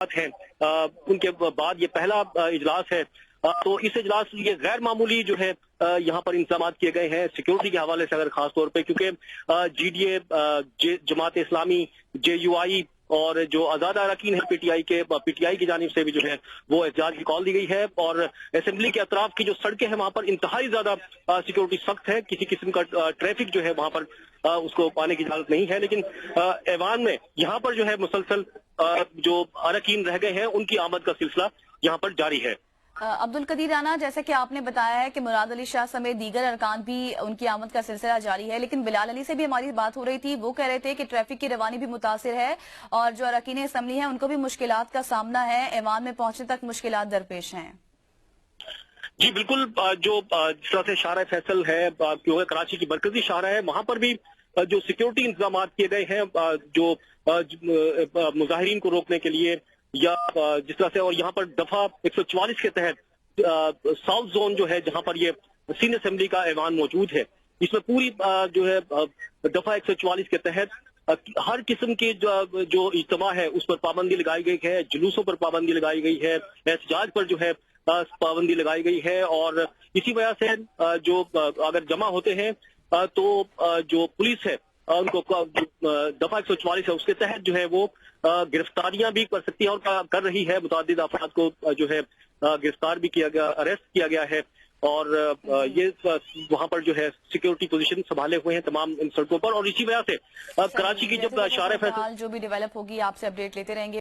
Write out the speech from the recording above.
हैं उनके बाद ये पहला इजलास है। तो इस इजलास ये गैर मामूली जो है यहाँ पर इंतजाम किए गए हैं सिक्योरिटी के हवाले से, अगर खास तौर पे क्योंकि जीडीए, जमात इस्लामी, जेयूआई और जो आजाद अरकान है पीटीआई की जानिब से भी जो है वो एहतजाज की कॉल दी गई है। और असेंबली के अतराफ की जो सड़कें हैं वहां पर इंतहाई ज्यादा सिक्योरिटी सख्त है, किसी किस्म का ट्रैफिक जो है वहां पर उसको पाने की इजाजत नहीं है। लेकिन ऐवान में यहाँ पर जो है मुसलसल जो अरकान रह गए हैं उनकी आमद का सिलसिला यहाँ पर जारी है। अब्दुल कदीर राना, जैसे कि आपने बताया है कि मुराद अली शाह समेत दीगर अरकान भी उनकी आमद का सिलसिला जारी है, लेकिन बिलाल अली से भी हमारी बात हो रही थी। वो कह रहे थे कि ट्रैफिक की रवानी भी मुतासिर है और जो अरकान असम्बली हैं उनको भी मुश्किलात का सामना है, ऐवान में पहुंचने तक मुश्किलात दरपेश हैं। जी बिल्कुल, जो जिस तरह से शाहराह फैसल है क्योंकि कराची की मरकजी शाहराह है, वहां पर भी जो सिक्योरिटी इंतजाम किए गए हैं जो मुजाहिरीन को रोकने के लिए या जिस तरह से, और यहाँ पर दफा 144 के तहत साउथ जोन जो है जहाँ पर ये सीन असेंबली का ऐवान मौजूद है, इसमें पूरी जो है दफा 144 के तहत हर किस्म के जो इज्तिमा है उस पर पाबंदी लगाई गई है, जुलूसों पर पाबंदी लगाई गई है, एहतजाज पर जो है पाबंदी लगाई गई है। और इसी वजह से जो अगर जमा होते हैं तो जो पुलिस है उनको दफा 144 है उसके तहत जो है वो गिरफ्तारियां भी कर सकती है और कर रही है। मुतअद्दिद अफराद को जो है गिरफ्तार भी किया गया, अरेस्ट किया गया है। और ये वहां पर जो है सिक्योरिटी पोजीशन संभाले हुए हैं तमाम इन सड़कों पर। और इसी वजह से कराची की जब शाहराह फैसल जो भी डेवलप होगी आपसे अपडेट लेते रहेंगे।